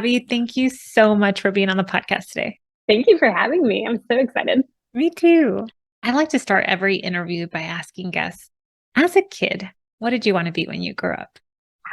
Abby, thank you so much for being on the podcast today. Thank you for having me. I'm so excited. Me too. I like to start every interview by asking guests, as a kid, what did you want to be when you grew up?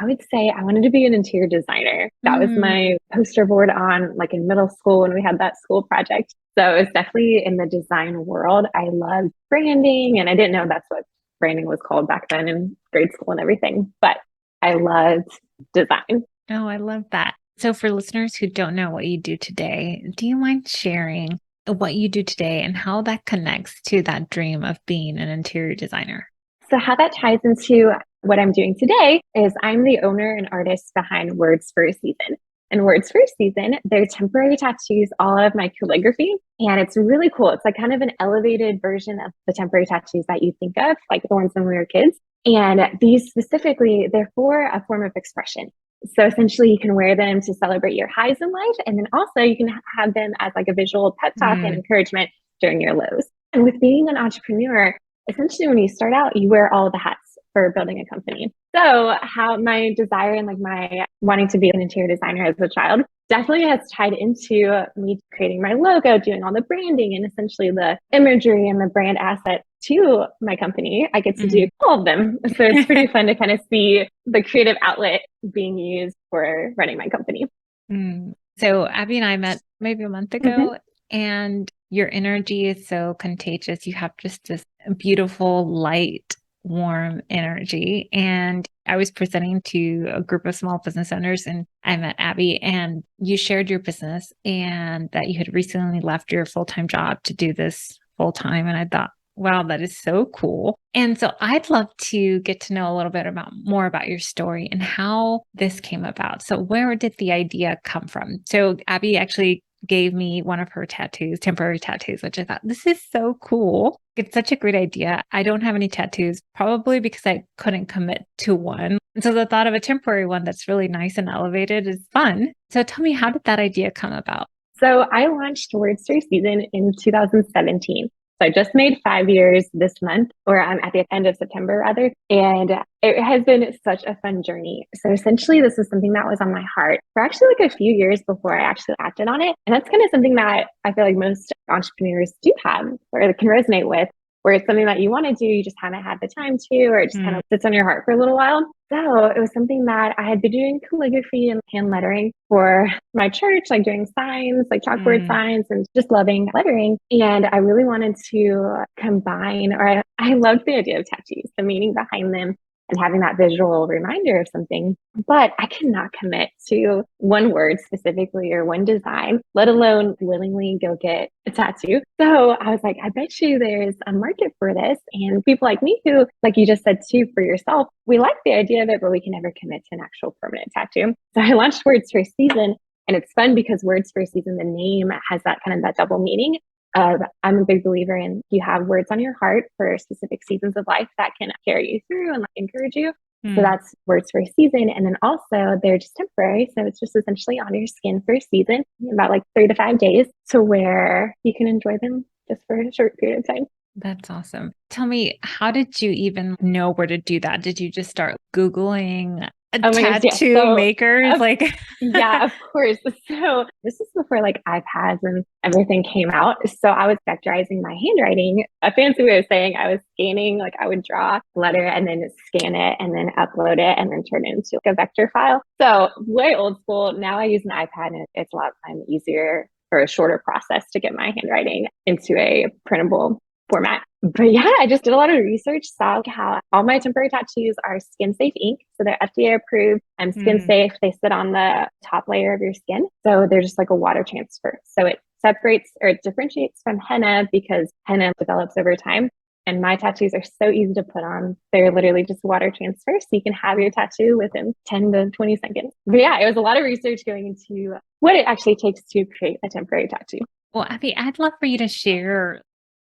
I would say I wanted to be an interior designer. That was Mm, my poster board on like in middle school when we had that school project. So it was definitely in the design world. I loved branding and I didn't know that's what branding was called back then in grade school and everything, but I loved design. oh, I love that. So, for listeners who don't know what you do today, do you mind sharing what you do today and how that connects to that dream of being an interior designer? So how that ties into what I'm doing today is I'm the owner and artist behind Words for a Season. And Words for a Season, they're temporary tattoos, all of my calligraphy. And it's really cool. It's like kind of an elevated version of the temporary tattoos that you think of, like the ones when we were kids. And these specifically, they're for a form of expression. So essentially, you can wear them to celebrate your highs in life. And then also, you can have them as like a visual pep talk and Mm, encouragement during your lows. And with being an entrepreneur, essentially when you start out, you wear all the hats for building a company. So how my desire and like my wanting to be an interior designer as a child definitely has tied into me creating my logo, doing all the branding and essentially the imagery and the brand asset to my company. I get to do mm. all of them. So it's pretty fun to kind of see the creative outlet being used for running my company. Mm. So Abby and I met maybe a month Mm-hmm. ago, and your energy is so contagious. You have just this beautiful, light, warm energy. And I was presenting to a group of small business owners, and I met Abby, and you shared your business and that you had recently left your full-time job to do this full time. And I thought, wow, that is so cool. And so I'd love to get to know a little bit about more about your story and how this came about. So where did the idea come from? So Abby actually gave me one of her tattoos, temporary tattoos, which I thought this is so cool. It's such a great idea. I don't have any tattoos, probably because I couldn't commit to one. And so the thought of a temporary one that's really nice and elevated is fun. So tell me, how did that idea come about? So I launched Words for Season in 2017. So I just made 5 years this month, or I'm at the end of September rather. And it has been such a fun journey. So essentially, this is something that was on my heart for actually like a few years before I actually acted on it. And that's kind of something that I feel like most entrepreneurs do have or can resonate with, where it's something that you want to do, you just haven't had the time to, or it just kind Mm, of sits on your heart for a little while. So it was something that I had been doing calligraphy and hand lettering for my church, like doing signs, like chalkboard mm, signs, and just loving lettering. And I really wanted to combine, or I loved the idea of tattoos, the meaning behind them, and having that visual reminder of something. But I cannot commit to one word specifically or one design, let alone willingly go get a tattoo. So I was like, I bet you there's a market for this. And people like me who, like you just said too, for yourself, we like the idea of it, but we can never commit to an actual permanent tattoo. So I launched Words for a Season. And it's fun because Words for a Season, the name has that kind of that double meaning. I'm a big believer in you have words on your heart for specific seasons of life that can carry you through and like encourage you. So mm. that's Words for a Season. And then also they're just temporary. So it's just essentially on your skin for a season, about like 3 to 5 days to where you can enjoy them just for a short period of time. That's awesome. Tell me, how did you even know where to do that? Did you just start Googling Oh my gosh, yes. tattoo So, makers? Like, yeah, of course. So, this is before like iPads and everything came out. So, I was vectorizing my handwriting. A fancy way of saying I was scanning, like I would draw a letter and then scan it and then upload it and then turn it into like a vector file. So, way old school. Now I use an iPad and it's a lot easier for a shorter process to get my handwriting into a printable format. But yeah, I just did a lot of research, saw how all my temporary tattoos are skin safe ink. So they're FDA approved. I'm skin mm, safe. They sit on the top layer of your skin. So they're just like a water transfer. So it separates or it differentiates from henna because henna develops over time. And my tattoos are so easy to put on. They're literally just water transfer. So you can have your tattoo within 10 to 20 seconds. But yeah, it was a lot of research going into what it actually takes to create a temporary tattoo. well, Abby, I'd love for you to share.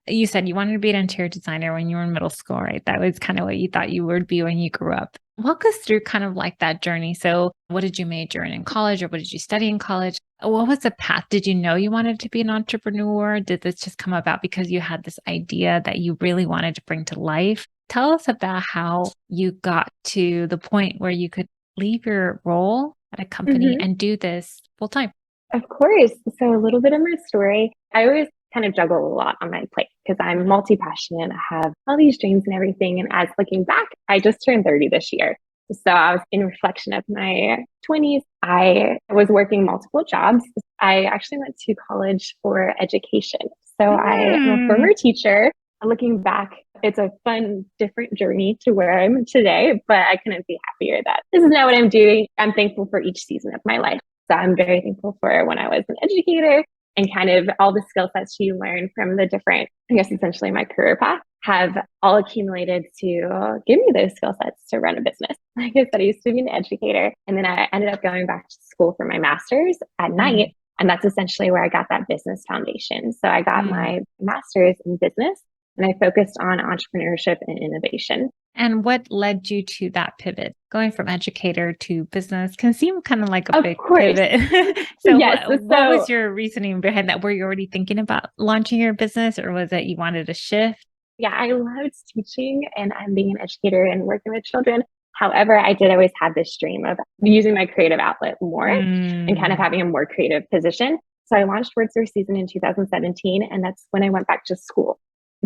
You said you wanted to be an interior designer when you were in middle school, right? That was kind of what you thought you would be when you grew up. Walk us through kind of like that journey. So, what did you major in college, or what did you study in college? What was the path? Did you know you wanted to be an entrepreneur? Did this just come about because you had this idea that you really wanted to bring to life? Tell us about how you got to the point where you could leave your role at a company Hmm. and do this full time? Of course. So a little bit of my story. I always kind of juggle a lot on my plate because I'm multi-passionate. I have all these dreams and everything. And as looking back, I just turned 30 this year. So I was in reflection of my 20s. I was working multiple jobs. I actually went to college for education. So I am a Mm. former teacher. Looking back, it's a fun, different journey to where I'm today, but I couldn't be happier that this is now what I'm doing. I'm thankful for each season of my life. So I'm very thankful for when I was an educator and kind of all the skill sets you learn from the different, I guess, essentially my career path have all accumulated to give me those skill sets to run a business. Like I said, I used to be an educator and then I ended up going back to school for my master's at Mm. night. And that's essentially where I got that business foundation. So I got Mm. my master's in business and I focused on entrepreneurship and innovation. And what led you to that pivot? Going from educator to business can seem kind of like a Of big course. pivot. So Yes. what was So your reasoning behind that? Were you already thinking about launching your business or was it you wanted to shift? yeah, I loved teaching and I'm being an educator and working with children. However, I did always have this dream of using my creative outlet more and kind of Mm. having a more creative position. So I launched Words for Season in 2017, and that's when I went back to school.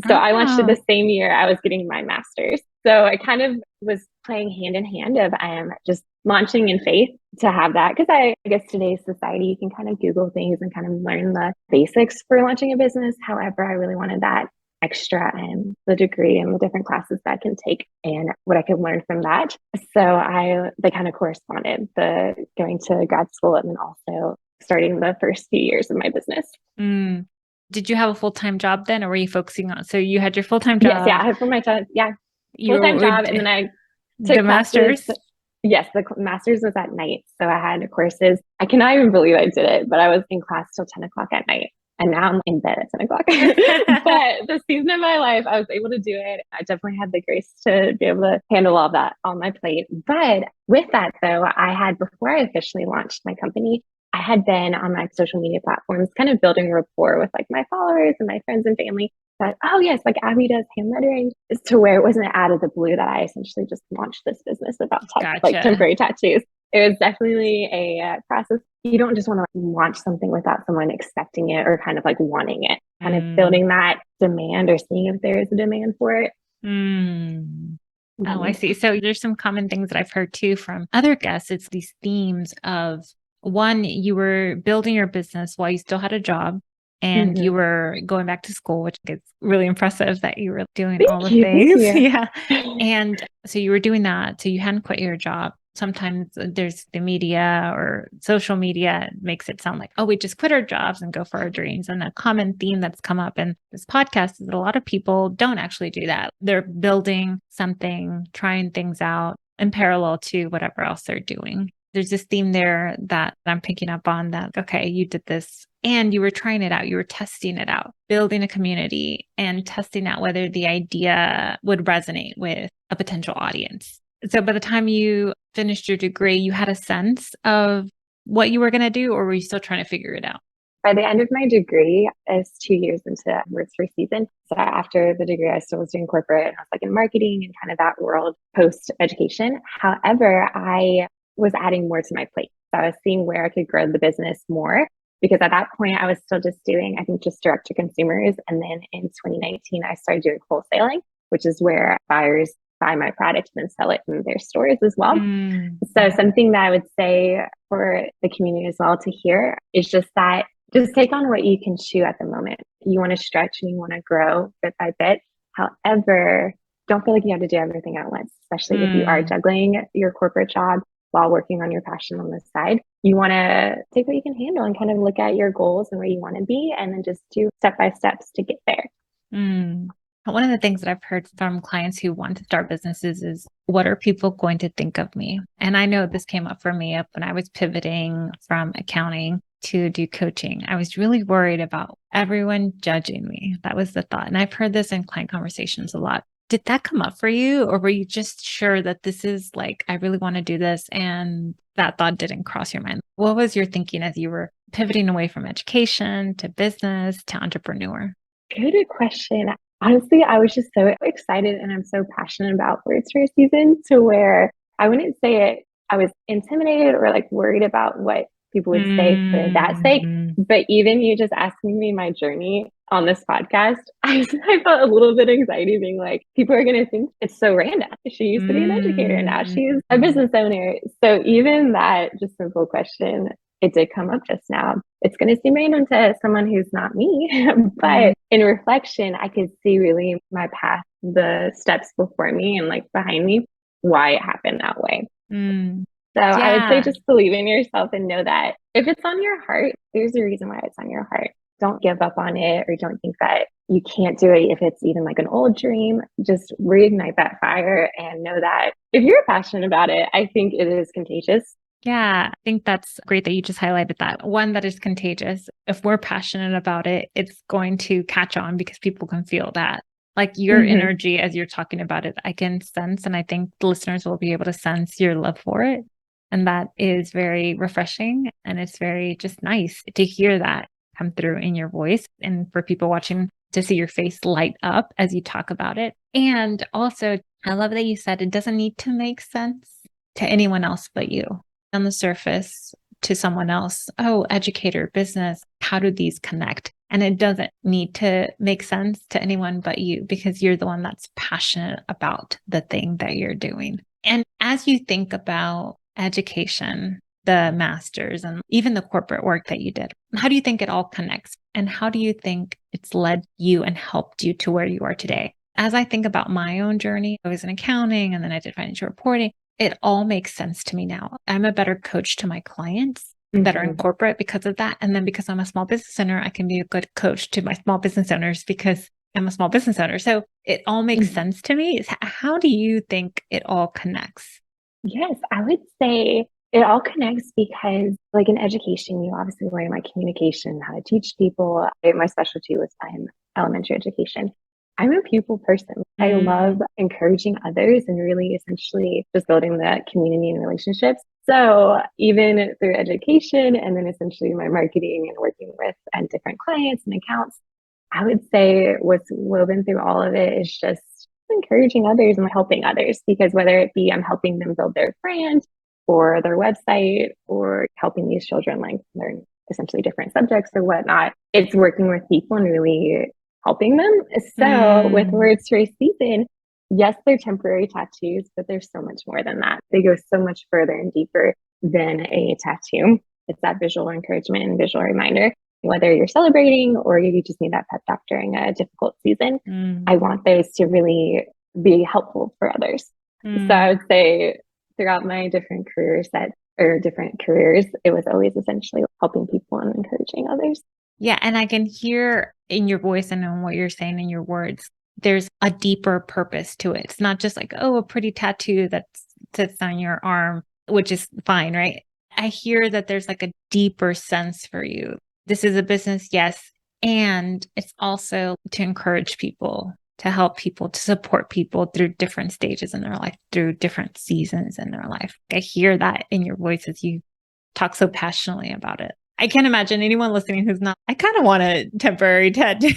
So I launched it Oh, the same year I was getting my master's. So I kind of was playing hand in hand of I am just launching in faith to have that. Because I guess today's society, you can kind of Google things and kind of learn the basics for launching a business. However, I really wanted that extra and the degree and the different classes that I can take and what I can learn from that. So they kind of corresponded, the going to grad school and then also starting the first few years of my business. mm. Did you have a full-time job then, or were you focusing on? So you had your full-time Yes, yeah, job, I have for my time, yeah, you full time were job, and then I the took classes. master's. Yes, the master's was at night, so I had courses. I cannot even believe I did it, but I was in class till 10 o'clock at night. And now I'm in bed at 10 o'clock. But the season of my life, I was able to do it. I definitely had the grace to be able to handle all that on my plate. But with that, though, I had, before I officially launched my company, I had been on my social media platforms, kind of building rapport with like my followers and my friends and family. That, oh, yes, like Abby does hand lettering, to where it wasn't out of the blue that I essentially just launched this business about like Gotcha. temporary tattoos. It was definitely a process. You don't just want to launch something without someone expecting it or kind of like wanting it, kind of Mm. building that demand or seeing if there is a demand for it. Mm. That Oh, I makes see. So there's some common things that I've heard too from other guests. It's these themes of one, you were building your business while you still had a job and you mm-hmm. were going back to school, which is really impressive that you were doing all Thank the you. Thank things. you. Yeah. And so you were doing that. So you hadn't quit your job. Sometimes there's the media or social media makes it sound like, oh, we just quit our jobs and go for our dreams. And a common theme that's come up in this podcast is that a lot of people don't actually do that. They're building something, trying things out in parallel to whatever else they're doing. There's this theme there that I'm picking up on that, okay, you did this and you were trying it out. You were testing it out, building a community and testing out whether the idea would resonate with a potential audience. So by the time you finished your degree, you had a sense of what you were going to do, or were you still trying to figure it out? By the end of my degree, I was 2 years into Words for Season. So after the degree, I still was doing corporate. I was like in marketing and kind of that world post education. However, I was adding more to my plate. So I was seeing where I could grow the business more because at that point I was still just doing, I think, just direct to consumers. And then in 2019, I started doing wholesaling, which is where buyers buy my product and then sell it in their stores as well. Mm. So something that I would say for the community as well to hear is just that just take on what you can chew at the moment. You want to stretch and you want to grow bit by bit. However, don't feel like you have to do everything at once, especially if you are Mm. juggling your corporate job while working on your passion on the side. You want to take what you can handle and kind of look at your goals and where you want to be and then just do step by steps to get there. Mm. One of the things that I've heard from clients who want to start businesses is, what are people going to think of me? And I know this came up for me up when I was pivoting from accounting to do coaching. I was really worried about everyone judging me. That was the thought. And I've heard this in client conversations a lot. Did that come up for you? Or were you just sure that this is like, I really want to do this? And that thought didn't cross your mind. What was your thinking as you were pivoting away from education to business to entrepreneur? Good question. Honestly, I was just so excited and I'm so passionate about Words for a Season to where I wouldn't say it I was intimidated or like worried about what people would say for that sake. Mm, But even you just asking me my journey on this podcast, I felt a little bit of anxiety being like, people are going to think it's so random. She used to be an educator. Now she's a mm, business owner. So even that just simple question, it did come up just now. It's going to seem random to someone who's not me. mm, But in reflection, I could see really my path, the steps before me and like behind me, why it happened that way. mm. So I would say Yeah. just believe in yourself and know that if it's on your heart, there's a reason why it's on your heart. Don't give up on it or don't think that you can't do it if it's even like an old dream. Just reignite that fire and know that if you're passionate about it, I think it is contagious. Yeah, I think that's great that you just highlighted that. One, that is contagious. If we're passionate about it, it's going to catch on because people can feel that. Like your Mm-hmm. energy as you're talking about it, I can sense, and I think the listeners will be able to sense your love for it. And that is very refreshing. And it's very just nice to hear that come through in your voice and for people watching to see your face light up as you talk about it. And also, I love that you said it doesn't need to make sense to anyone else but you on the surface to someone else. Oh, educator, business, how do these connect? And it doesn't need to make sense to anyone but you because you're the one that's passionate about the thing that you're doing. And as you think about education, the masters, and even the corporate work that you did, how do you think it all connects? And how do you think it's led you and helped you to where you are today? As I think about my own journey, I was in accounting and then I did financial reporting. It all makes sense to me now. I'm a better coach to my clients that are in Mm-hmm. corporate because of that. And then because I'm a small business owner, I can be a good coach to my small business owners because I'm a small business owner. So it all makes Mm-hmm. sense to me. How do you think it all connects? Yes, I would say it all connects because, like in education, you obviously learn like communication, how to teach people. My specialty was in elementary education. I'm a pupil person. I love Mm, encouraging others and really essentially just building that community and relationships. So even through education and then essentially my marketing and working with different clients and accounts, I would say what's woven through all of it is just encouraging others and helping others because whether it be I'm helping them build their brand or their website or helping these children like learn essentially different subjects or whatnot, it's working with people and really helping them. So with mm, Words for a Season, yes, they're temporary tattoos, but there's so much more than that. They go so much further and deeper than a tattoo. It's that visual encouragement and visual reminder. Whether you're celebrating or you just need that pep talk during a difficult season, I mm, want those to really be helpful for others. So I mm. would say throughout my different career sets or different careers, it was always essentially helping people and encouraging others. Yeah. And I can hear in your voice and in what you're saying in your words, there's a deeper purpose to it. It's not just like, oh, a pretty tattoo that sits on your arm, which is fine, right? I hear that there's like a deeper sense for you. This is a business, yes. And it's also to encourage people, to help people, to support people through different stages in their life, through different seasons in their life. I hear that in your voice as you talk so passionately about it. I can't imagine anyone listening who's not, I kind of want a temporary tattoo.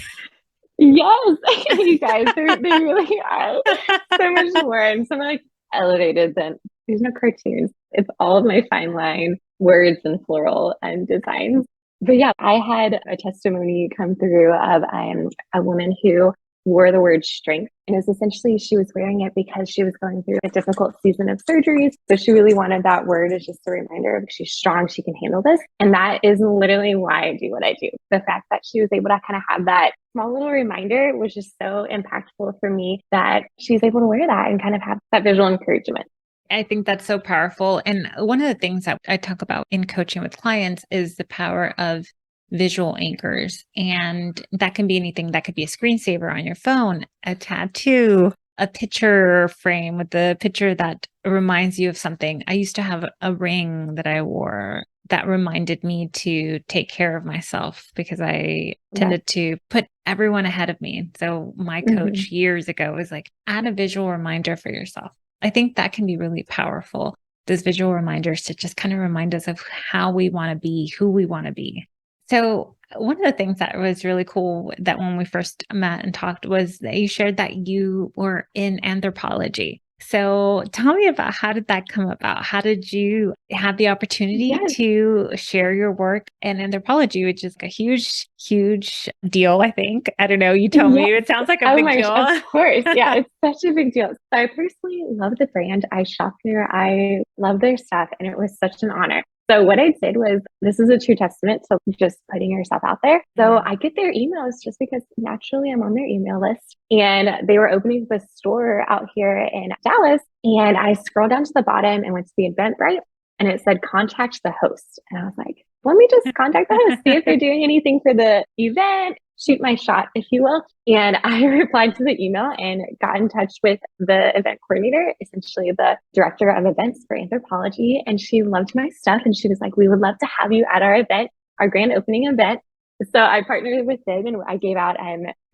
Yes, you guys, they really are so much more and so much elevated than there's no cartoons. It's all of my fine line words and floral and designs. But yeah, I had a testimony come through of a woman who wore the word strength. And it's essentially she was wearing it because she was going through a difficult season of surgeries. So she really wanted that word as just a reminder of she's strong, she can handle this. And that is literally why I do what I do. The fact that she was able to kind of have that small little reminder was just so impactful for me that she's able to wear that and kind of have that visual encouragement. I think that's so powerful. And one of the things that I talk about in coaching with clients is the power of visual anchors. And that can be anything. That could be a screensaver on your phone, a tattoo, a picture frame with the picture that reminds you of something. I used to have a ring that I wore that reminded me to take care of myself because I Yeah. tended to put everyone ahead of me. So my Mm-hmm. coach years ago was like, add a visual reminder for yourself. I think that can be really powerful. Those visual reminders to just kind of remind us of how we want to be, who we want to be. So one of the things that was really cool that when we first met and talked was that you shared that you were in anthropology. So tell me about, how did that come about? How did you have the opportunity Yes. to share your work in anthropology, which is a huge, huge deal, I think. I don't know. You tell Yes. me. It sounds like a Oh big my gosh, deal. of course. Yeah, it's such a big deal. So I personally love the brand. I shop there. I love their stuff. And it was such an honor. So what I did was, this is a true testament to just putting yourself out there. So I get their emails just because naturally I'm on their email list. And they were opening the store out here in Dallas. And I scrolled down to the bottom and went to the Eventbrite, and it said contact the host. And I was like, let me just contact the host, see if they're doing anything for the event, shoot my shot, if you will. And I replied to the email and got in touch with the event coordinator, essentially the director of events for Anthropologie. And she loved my stuff. And she was like, we would love to have you at our event, our grand opening event. So I partnered with them, and I gave out,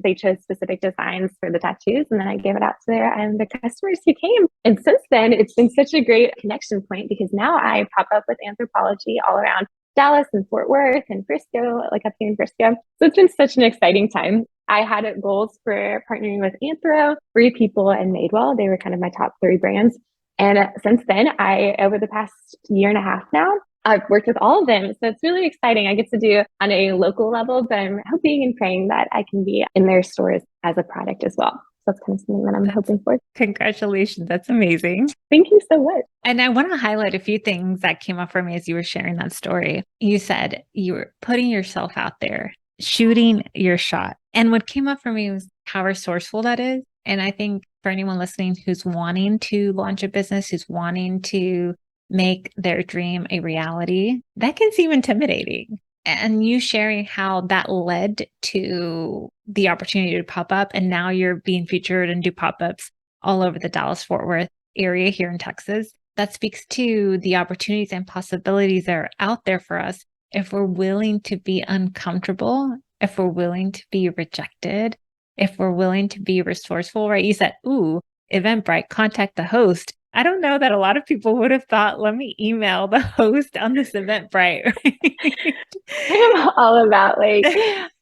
they chose specific designs for the tattoos, and then I gave it out to the customers who came. And since then, it's been such a great connection point, because now I pop up with Anthropologie all around Dallas and Fort Worth and Frisco, like up here in Frisco. So it's been such an exciting time. I had goals for partnering with Anthro, Free People, and Madewell. They were kind of my top 3 brands. And since then, over the past year and a half now, I've worked with all of them. So it's really exciting. I get to do on a local level, but I'm hoping and praying that I can be in their stores as a product as well. So that's kind of something that I'm hoping for. Congratulations. That's amazing. Thank you so much. And I want to highlight a few things that came up for me as you were sharing that story. You said you were putting yourself out there, shooting your shot. And what came up for me was how resourceful that is. And I think for anyone listening who's wanting to launch a business, who's wanting to make their dream a reality, that can seem intimidating. And you sharing how that led to the opportunity to pop up. And now you're being featured and do pop-ups all over the Dallas-Fort Worth area here in Texas. That speaks to the opportunities and possibilities that are out there for us if we're willing to be uncomfortable, if we're willing to be rejected, if we're willing to be resourceful, right? You said, ooh, Eventbrite, contact the host. I don't know that a lot of people would have thought, let me email the host on this Eventbrite. Right? I'm all about, like,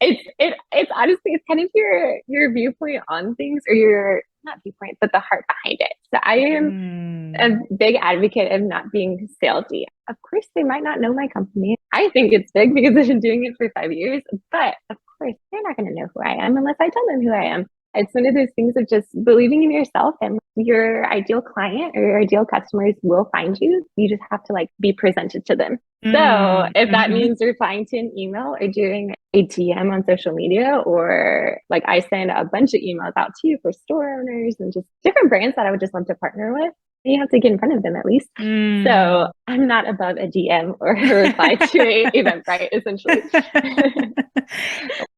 it's honestly, it's kind of your viewpoint on things, or your, not viewpoint, but the heart behind it. So I am a big advocate of not being salesy. Of course, they might not know my company. I think it's big because I've been doing it for 5 years, but of course, they're not going to know who I am unless I tell them who I am. It's one of those things of just believing in yourself, and your ideal client or your ideal customers will find you. You just have to, like, be presented to them. So if that means replying to an email or doing a DM on social media, or like I send a bunch of emails out to you for store owners and just different brands that I would just love to partner with, you have to get in front of them at least. So I'm not above a DM or a reply to a Eventbrite, essentially.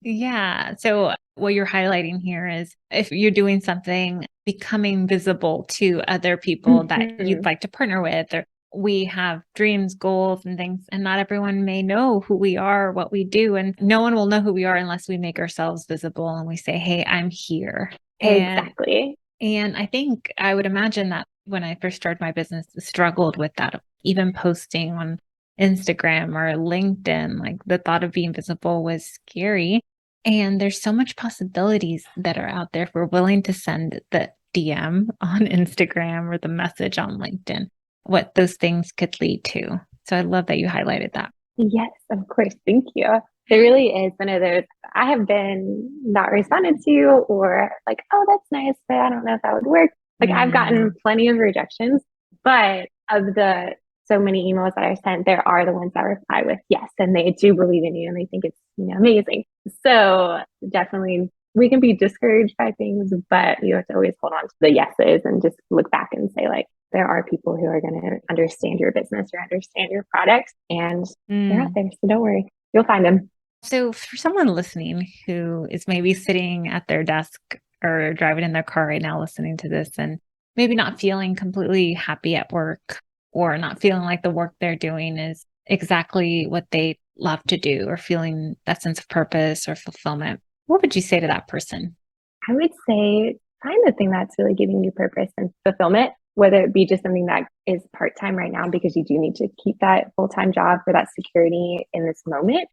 Yeah. So what you're highlighting here is, if you're doing something, becoming visible to other people that you'd like to partner with, or we have dreams, goals, and things, and not everyone may know who we are, what we do, and no one will know who we are unless we make ourselves visible and we say, hey, I'm here. Exactly. And I think I would imagine that when I first started my business, I struggled with that, even posting on Instagram or LinkedIn. Like, the thought of being visible was scary. And there's so much possibilities that are out there if we're willing to send the DM on Instagram or the message on LinkedIn, what those things could lead to. So I love that you highlighted that. Yes, of course. Thank you. There really is one of those, I have been not responded to, or like, oh, that's nice, but I don't know if that would work. Like, I've gotten plenty of rejections, but of the so many emails that I sent, there are the ones that reply with yes, and they do believe in you and they think it's, amazing. So definitely, we can be discouraged by things, but you have to always hold on to the yeses and just look back and say, like, there are people who are going to understand your business or understand your products, and they're out there. So don't worry, you'll find them. So for someone listening who is maybe sitting at their desk or driving in their car right now listening to this, and maybe not feeling completely happy at work, or not feeling like the work they're doing is exactly what they love to do, or feeling that sense of purpose or fulfillment, what would you say to that person? I would say find the thing that's really giving you purpose and fulfillment, whether it be just something that is part-time right now because you do need to keep that full-time job for that security in this moment.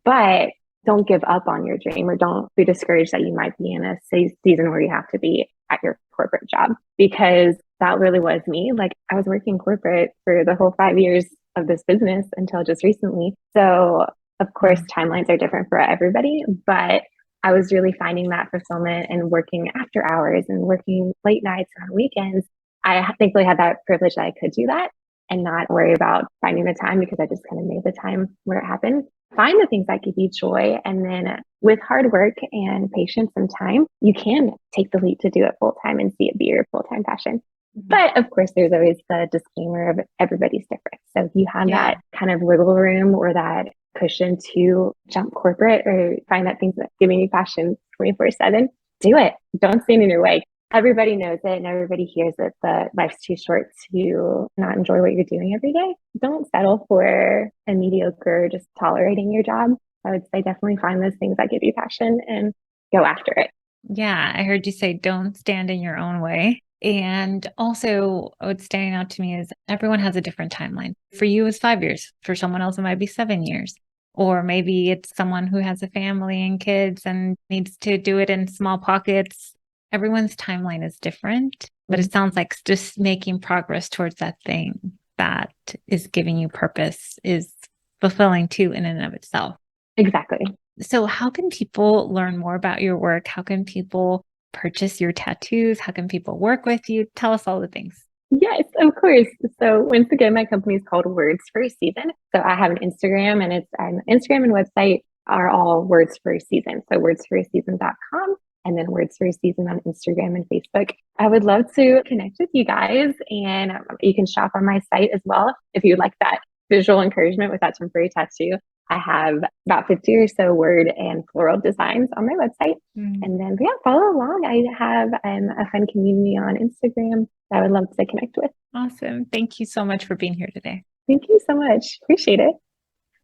But don't give up on your dream, or don't be discouraged that you might be in a season where you have to be at your corporate job, because that really was me. Like I was working corporate for the whole 5 years of this business until just recently. So of course, Mm. timelines are different for everybody, but I was really finding that fulfillment and working after hours and working late nights and on weekends. I thankfully had that privilege that I could do that and not worry about finding the time because I just kind of made the time where it happened. Find the things that give you joy. And then with hard work and patience and time, you can take the leap to do it full time and see it be your full time passion. But of course, there's always the disclaimer of everybody's different. So if you have Yeah. that kind of wiggle room or that cushion to jump corporate or find that things that giving you passion 24/7, do it. Don't stand in your way. Everybody knows it and everybody hears it, but life's too short to not enjoy what you're doing every day. Don't settle for a mediocre, just tolerating your job. I would say definitely find those things that give you passion and go after it. Yeah. I heard you say don't stand in your own way. And also, what's standing out to me is everyone has a different timeline. For you, it's 5 years. For someone else, it might be 7 years. Or maybe it's someone who has a family and kids and needs to do it in small pockets. Everyone's timeline is different, but it sounds like just making progress towards that thing that is giving you purpose is fulfilling too in and of itself. Exactly. So, how can people learn more about your work? How can people purchase your tattoos? How can people work with you? Tell us all the things. Yes, of course. So once again, my company is called Words for a Season. So I have an Instagram and it's an Instagram and website are all Words for a Season. So wordsforaseason.com and then Words for a Season on Instagram and Facebook. I would love to connect with you guys and you can shop on my site as well if you'd like that visual encouragement with that temporary tattoo. I have about 50 or so word and floral designs on my website. Mm. And then, yeah, follow along. I have a fun community on Instagram that I would love to connect with. Awesome. Thank you so much for being here today. Thank you so much. Appreciate it.